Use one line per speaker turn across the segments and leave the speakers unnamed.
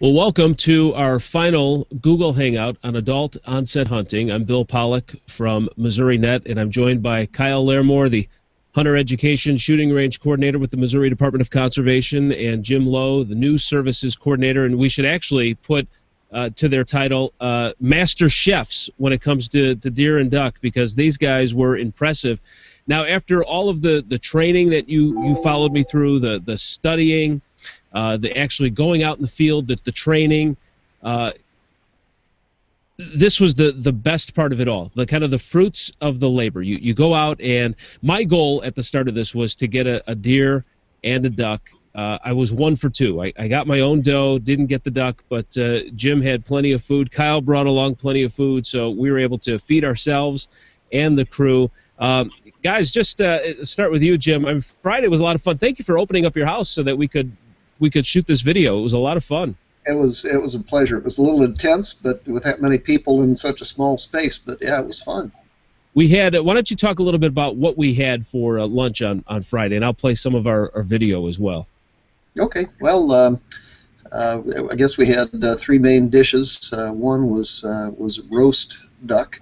Well, welcome to our final Google Hangout on Adult Onset Hunting. I'm Bill Pollock from Missouri Net, and I'm joined by Kyle Lairmore, the Hunter Education Shooting Range Coordinator with the Missouri Department of Conservation, and Jim Lowe, the News Services Coordinator. And we should actually put to their title Master Chefs when it comes to deer and duck, because these guys were impressive. Now, after all of the training that you followed me through, the studying, the actually going out in the field, the training, this was the best part of it all, the kind of the fruits of the labor. You go out, and my goal at the start of this was to get a deer and a duck. I was 1 for 2. I got my own doe, didn't get the duck, but Jim had plenty of food. Kyle brought along plenty of food, so we were able to feed ourselves and the crew. Guys, just start with you, Jim. Friday was a lot of fun. Thank you for opening up your house so that we could shoot this video. It was a lot of fun.
It was a pleasure. It was a little intense, but with that many people in such a small space. But yeah, it was fun.
We had. Why don't you talk a little bit about what we had for lunch on Friday, and I'll play some of our video as well.
Okay. Well, I guess we had 3 main dishes. One was roast duck,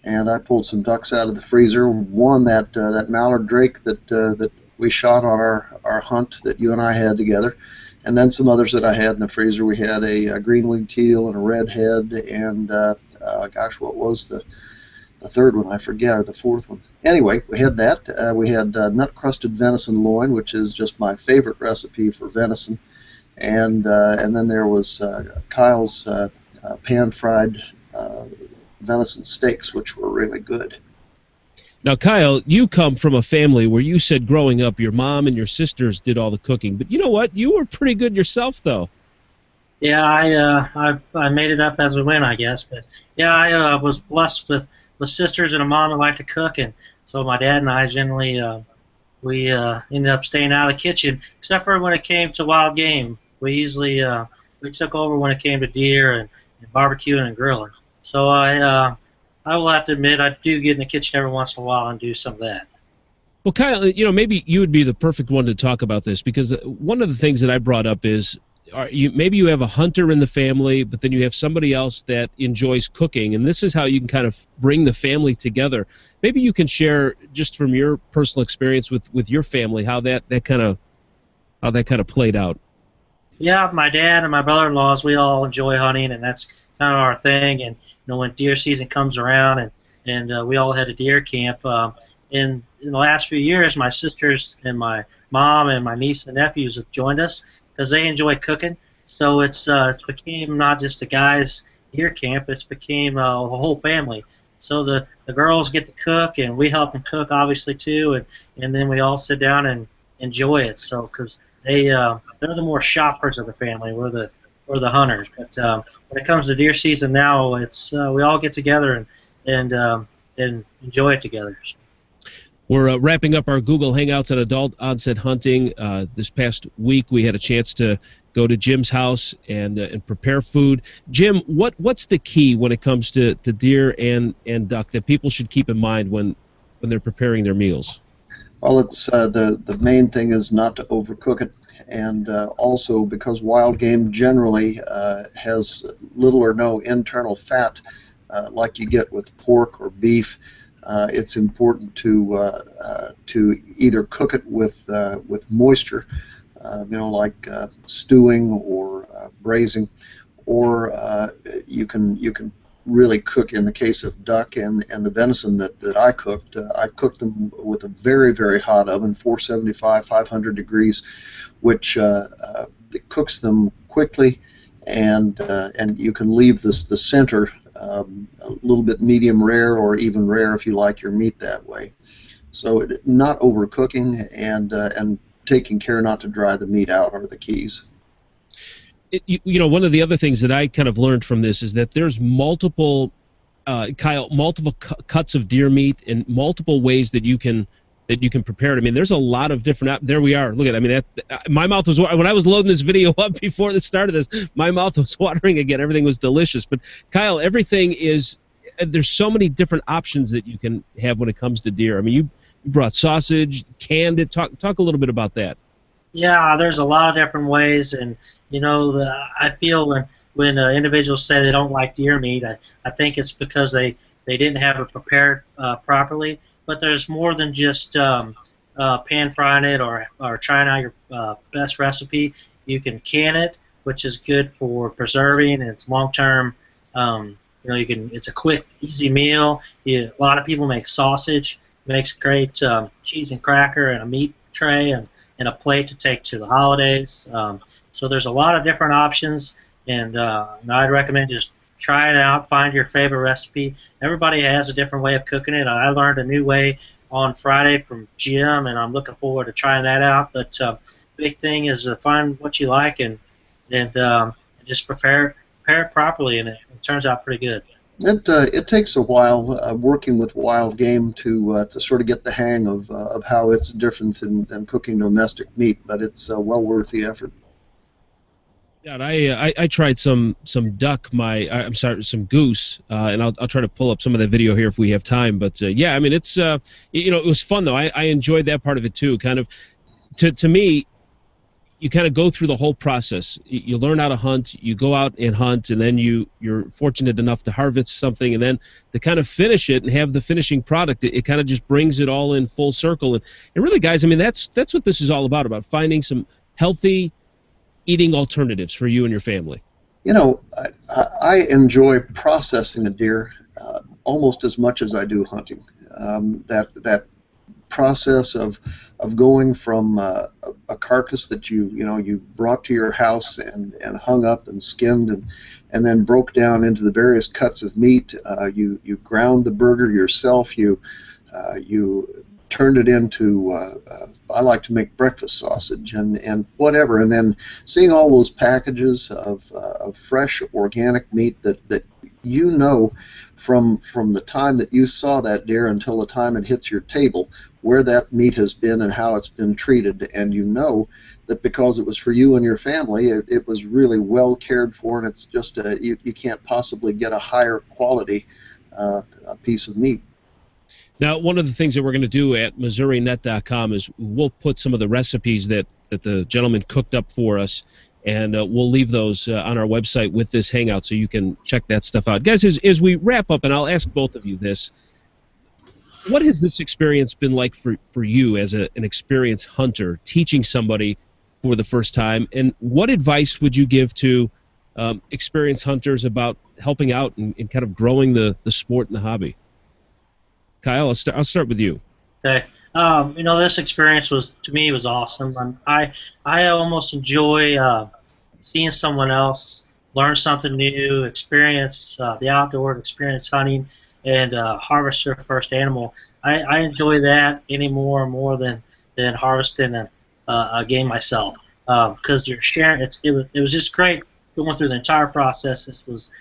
and I pulled some ducks out of the freezer. One that mallard drake that we shot on our hunt that you and I had together, and then some others that I had in the freezer. We had a green-winged teal and a redhead, and gosh, what was the third one? I forget, or the fourth one. Anyway, we had that. We had nut-crusted venison loin, which is just my favorite recipe for venison, and then there was Kyle's pan-fried venison steaks, which were really good.
Now, Kyle, you come from a family where you said growing up your mom and your sisters did all the cooking, but you know what? You were pretty good yourself, though.
Yeah, I made it up as we went, I guess. But yeah, I was blessed with sisters and a mom that liked to cook, and so my dad and I generally we ended up staying out of the kitchen, except for when it came to wild game. We usually we took over when it came to deer and barbecuing and grilling. So I will have to admit, I do get in the kitchen every once in a while and do some of that.
Well, Kyle, maybe you would be the perfect one to talk about this, because one of the things that I brought up is maybe you have a hunter in the family, but then you have somebody else that enjoys cooking, and this is how you can kind of bring the family together. Maybe you can share, just from your personal experience with your family, how that kind of played out.
Yeah, my dad and my brother-in-laws, we all enjoy hunting, and that's kind of our thing. And when deer season comes around, and we all had a deer camp. In the last few years, my sisters and my mom and my niece and nephews have joined us because they enjoy cooking. So it's became not just a guys deer camp; it's became a whole family. So the girls get to cook, and we help them cook, obviously too, and then we all sit down and enjoy it. So because they're the more shoppers of the family. We're the hunters. But when it comes to deer season now, it's we all get together and enjoy it together.
We're wrapping up our Google Hangouts on Adult Onset Hunting. This past week, we had a chance to go to Jim's house and prepare food. Jim, what's the key when it comes to deer and duck that people should keep in mind when they're preparing their meals?
Well, it's the main thing is not to overcook it, and also because wild game generally has little or no internal fat, like you get with pork or beef. It's important to either cook it with moisture, like stewing or braising, or you can really cook. In the case of duck and the venison that I cooked them with a very, very hot oven, 475, 500 degrees, which cooks them quickly, and you can leave the center a little bit medium rare or even rare if you like your meat that way. So not overcooking and taking care not to dry the meat out are the keys.
One of the other things that I kind of learned from this is that there's multiple, Kyle, multiple cuts of deer meat and multiple ways that you can prepare it. I mean, there's a lot of different. There we are. Look at. I mean, my mouth was when I was loading this video up before the start of this. My mouth was watering again. Everything was delicious. But Kyle, everything is. There's so many different options that you can have when it comes to deer. I mean, you brought sausage, canned it. Talk a little bit about that.
Yeah, there's a lot of different ways, and I feel when individuals say they don't like deer meat, I think it's because they didn't have it prepared properly. But there's more than just pan frying it or trying out your best recipe. You can can it, which is good for preserving and it's long term. It's a quick, easy meal. A lot of people make sausage. Makes great cheese and cracker and a meat tray and a plate to take to the holidays. So there's a lot of different options, and I'd recommend just try it out, find your favorite recipe. Everybody has a different way of cooking it. I learned a new way on Friday from Jim, and I'm looking forward to trying that out. But big thing is to find what you like and just prepare it properly, and it turns out pretty good.
It takes a while working with wild game to sort of get the hang of how it's different than cooking domestic meat, but it's well worth the effort.
Yeah, and I tried some duck. I'm sorry, some goose, and I'll try to pull up some of the video here if we have time. But yeah, I mean it's it was fun though. I enjoyed that part of it too. Kind of to me, you kind of go through the whole process. You learn how to hunt, you go out and hunt, and then you're fortunate enough to harvest something, and then to kind of finish it and have the finishing product. It kind of just brings it all in full circle. And really, guys, I mean that's what this is all about finding some healthy eating alternatives for you and your family.
You know, I enjoy processing a deer almost as much as I do hunting. That process of going from a carcass that you brought to your house and hung up and skinned and then broke down into the various cuts of meat. You ground the burger yourself. You turned it into I like to make breakfast sausage and whatever, and then seeing all those packages of fresh organic meat that from the time that you saw that deer until the time it hits your table where that meat has been and how it's been treated, and you know that because it was for you and your family, it was really well cared for, and it's just you can't possibly get a higher quality piece of meat.
Now, one of the things that we're going to do at MissouriNet.com is we'll put some of the recipes that the gentleman cooked up for us, and we'll leave those on our website with this hangout so you can check that stuff out. Guys, as we wrap up, and I'll ask both of you this, what has this experience been like for you as an experienced hunter, teaching somebody for the first time, and what advice would you give to experienced hunters about helping out and kind of growing the sport and the hobby? Kyle, I'll start with you.
Okay. This experience to me was awesome. I almost enjoy seeing someone else learn something new, experience the outdoors, experience hunting, and harvest their first animal. I enjoy that more than harvesting a game myself because you're sharing. It was just great going through the entire process. This was.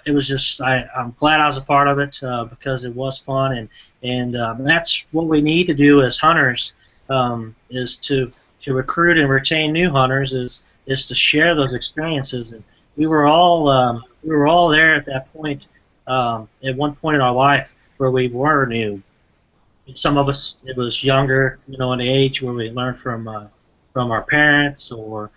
It was just I'm glad I was a part of it because it was fun and that's what we need to do as hunters is to recruit and retain new hunters is to share those experiences, and we were all there at that point at one point in our life where we were new. Some of us it was younger in age where we learned from our parents or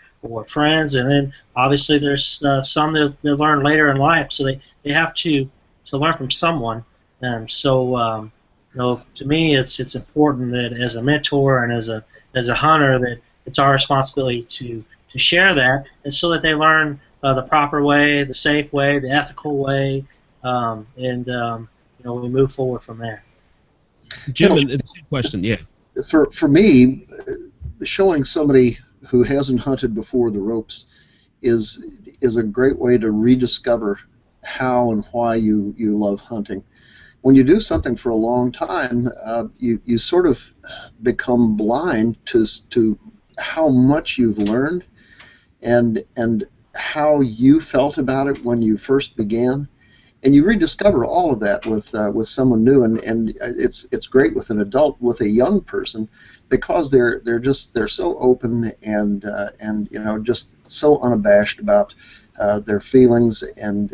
friends, and then obviously there's some that learn later in life, so they have to learn from someone. And so to me it's important that as a mentor and as a hunter that it's our responsibility to share that, and so that they learn the proper way, the safe way, the ethical way, and we move forward from there.
Jim, the same question, yeah.
For me, showing somebody who hasn't hunted before the ropes is a great way to rediscover how and why you love hunting. When you do something for a long time, you sort of become blind to how much you've learned and how you felt about it when you first began. And you rediscover all of that with someone new, and it's great with an adult, with a young person, because they're so open and just so unabashed about their feelings, and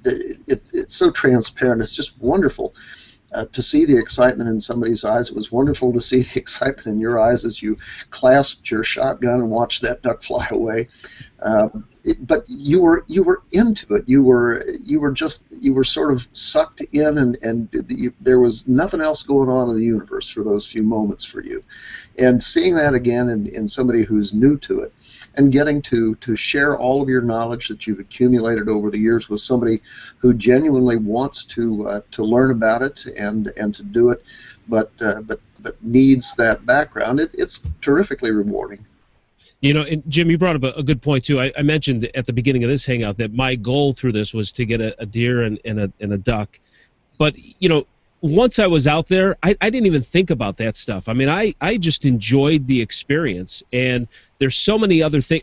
it's so transparent. It's just wonderful. to see the excitement in somebody's eyes. It was wonderful to see the excitement in your eyes as you clasped your shotgun and watched that duck fly away. But you were into it. You were sort of sucked in, and there was nothing else going on in the universe for those few moments for you. And seeing that again in somebody who's new to it, and getting to share all of your knowledge that you've accumulated over the years with somebody who genuinely wants to learn about it and to do it, but needs that background. It's terrifically rewarding.
You know, and Jim, you brought up a good point too. I mentioned at the beginning of this hangout that my goal through this was to get a deer and a duck, but you know, once I was out there, I didn't even think about that stuff. I mean, I just enjoyed the experience, and there's so many other things.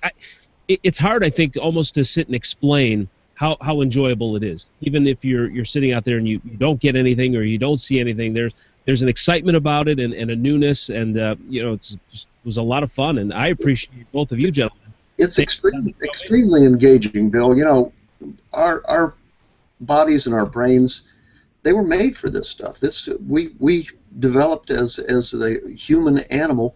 It's hard, I think, almost to sit and explain how enjoyable it is. Even if you're sitting out there and you don't get anything or you don't see anything, there's an excitement about it and a newness, and you know, it was a lot of fun, and I appreciate both of you gentlemen.
It's extremely engaging, Bill. You know, our bodies and our brains, they were made for this stuff. We developed as the human animal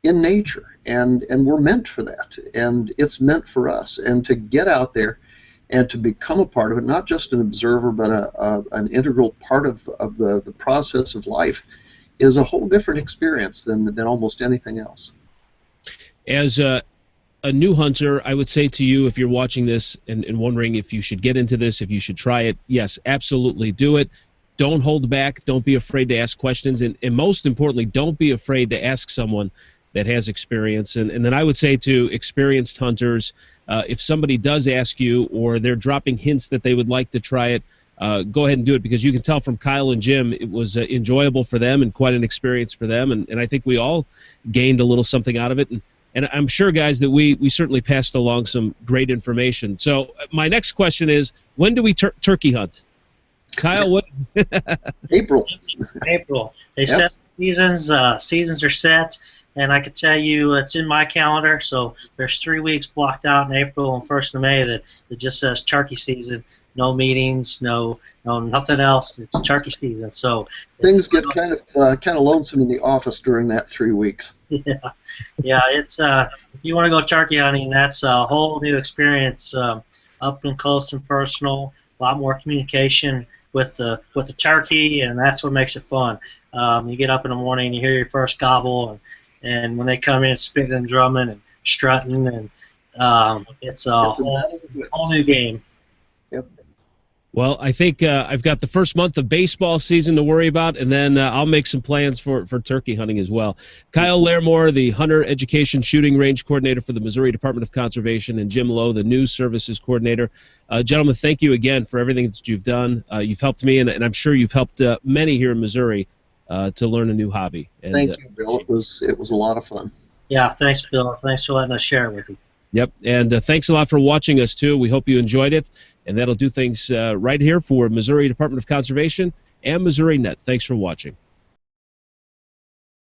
in nature, and we're meant for that, and it's meant for us. And to get out there and to become a part of it, not just an observer, but an integral part of the process of life, is a whole different experience than almost anything else.
As a new hunter, I would say to you, if you're watching this and wondering if you should get into this, if you should try it, yes, absolutely do it. Don't hold back. Don't be afraid to ask questions. And most importantly, don't be afraid to ask someone that has experience. And then I would say to experienced hunters, if somebody does ask you or they're dropping hints that they would like to try it, go ahead and do it, because you can tell from Kyle and Jim it was enjoyable for them and quite an experience for them. And I think we all gained a little something out of it. And I'm sure, guys, that we certainly passed along some great information. So my next question is, when do we turkey hunt? Kyle, what?
April.
April. They
Yep.
set seasons. Seasons are set, and I can tell you it's in my calendar. So there's 3 weeks blocked out in April and 1st of May that just says turkey season. No meetings, no nothing else. It's turkey season. So
Things get kind of lonesome in the office during that 3 weeks.
yeah. It's if you want to go turkey hunting, that's a whole new experience, up and close and personal. A lot more communication with the turkey, and that's what makes it fun. You get up in the morning, you hear your first gobble, and when they come in, spitting and drumming and strutting, and it's a whole new game.
Yep.
Well, I think I've got the first month of baseball season to worry about, and then I'll make some plans for turkey hunting as well. Kyle Lairmore, the Hunter Education Shooting Range Coordinator for the Missouri Department of Conservation, and Jim Lowe, the News Services Coordinator. Gentlemen, thank you again for everything that you've done. You've helped me, and I'm sure you've helped many here in Missouri to learn a new hobby. And,
Thank you, Bill. It was a lot of fun.
Yeah, thanks, Bill. Thanks for letting us share it with you.
Yep, and thanks a lot for watching us, too. We hope you enjoyed it, and that'll do things right here for Missouri Department of Conservation and Missouri Net. Thanks for watching.